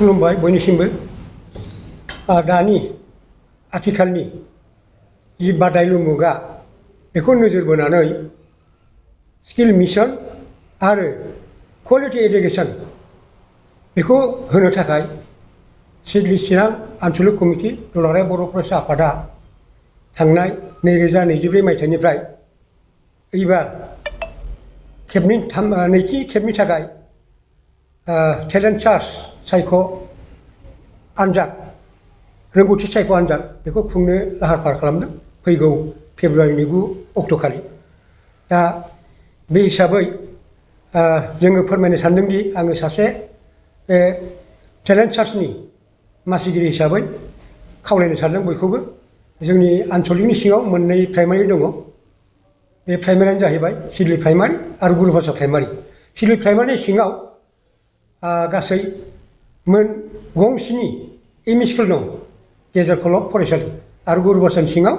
खुलुमबाय बयनिसिमबो दानि आथिखालनि जि बादायलु मुगा बेखौ नोजोर बोनानै स्किल मिशन आरो क्वालिटी एडुकेशन बेखौ होनो थाखाय सिडली चिरां आन्चलिक कमिटि दुलाराय बर' फरायसा आफादा थांनाय 2024 मायथाइनिफ्राय एबार नैथि खेबनि थाखाय टेलेन्ट सार्च सायख' आनजाद रोंगौथि सायख' आनजाद बेखौ खुंनो लाहार फाहार खालामदों फैगौ फेब्रुवारिनि 9 अक्ट'खालि। दा बे हिसाबै जोङो फोरमायनो सानदोंदि आङो सासे टेलेन्ट सार्चनि मासिगिरि हिसाबै खावलायनो सानदों बयखौबो। जोंनि आन्चलिकनि सिङाव मोननै प्राइमारि दङ। बे प्राइमारियानो जाहैबाय सिडली प्राइमारि आरो गुरुभाषा प्राइमारि। सिडली प्राइमारिनि सिङाव गासै मोन गंस्नि एमइ स्कुल दं गेजेर खलब फरायसालि आरो गुरुभाषानि सिङाव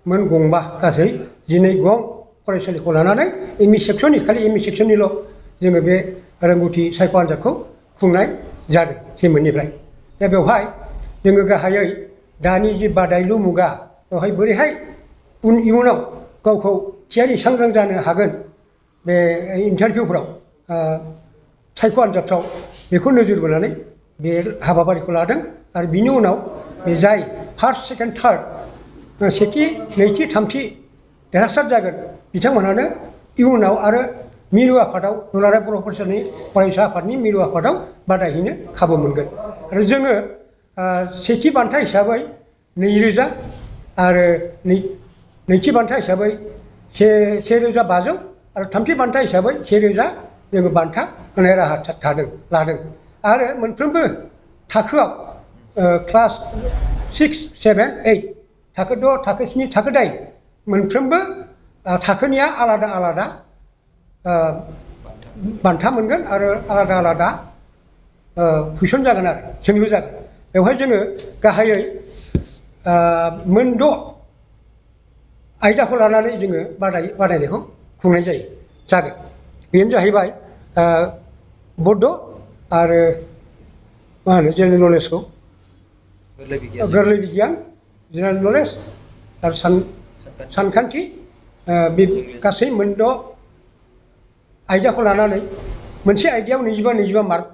मोन गंबा गासै 12 गं फरायसालिखौ लानानै एमइ सेक्सननि खालि एमइ सेक्सननिल' जोङो बे रोंगौथि सायख' आनजादखौ खुंनाय जादों सेमोननिफ्राय। दा बेवहाय जोङो गाहायै दानि जि बादायलु मुगा बेवहाय बोरैहाय इयुनाव गावखौ थियारि सांग्रां जानो हागोन बे इन्टारभिउफ्राव सायख' आनजादफ्राव बेखौ नोजोर बोनानै बे हाबाफारिखौ लादों आरो बिनि उनाव बे जाय फार्स्ट सेकेन्ड थार्ड सेथि नैथि थामथि देरहासार जागोन बिथांमोनहानो इयुनाव आरो मिरु आफादाव दुलाराय बर' फरायसा आफादनि मिरु आफादाव बादायहैनो खाबु मोनगोन। आरो जोङो सेथि बान्था हिसाबै 2000 आरो नैथि बान्था हिसाबै 1500 आरो थामथि बान्था हिसाबै 1000 जोङो बान्था होनाय राहा लादों। आरो मोनफ्रोमबो थाखोआव क्लास 6, 7, 8 थाखो 6, थाखो 7, थाखो 8 मोनफ्रोमबो थाखोनिया आलादा आलादा बान्था मोनगोन आरो आलादा आलादा कुइसन जागोन आरो सोंलु जागोन। बेवहाय जोङो गाहायै मोन6 आयदाखौ लानानै जोङो बादायनायखौ खुंनाय जागोन। बेनो जाहैबाय बड' आरो मा होनो जेनेरेल नलेजखौ गोरलै बिगियान जेनेरेल नलेज आरो सानखान्थि बे गासै मोन6 आयदाखौ लानानै मोनसे आयदायाव 25 मार्क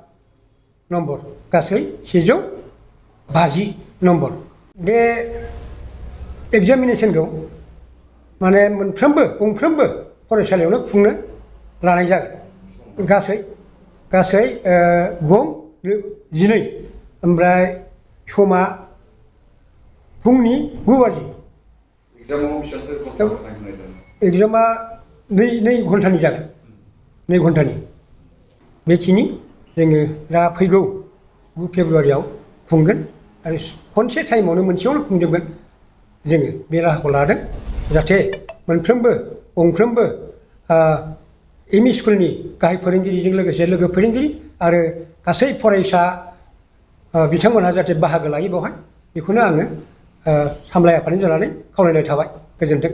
नम्बर गासै 150 नम्बर। बे एग्जामिनेसनखौ माने गंफ्रोमबो फरायसालियावनो खुंनो लानाय जागोन। गासै गं 12 ओमफ्राय समा फुंनि 9 बाजि। एग्जामा 2 घन्टानि जागोन 2 घन्टानि। बेखिनि जोङो दा फैगौ 9 फेब्रुवारियाव खुंगोन आरो खनसे टाइमावनो मोनसेयावनो खुंजोबगोन जोङो बे राहाखौ लादों जाहाथे गंफ्रोमबो एमइ स्कुलनि गाहाय फोरोंगिरिजों लोगोसे लोगो फोरोंगिरि आरो गासै फरायसा बिथांमोनहा जाहाथे बाहागो लायो बेवहाय बेखौनो आङो सामलाय आफादनि जानानै खावलायनाय थाबाय। गोजोन्थों।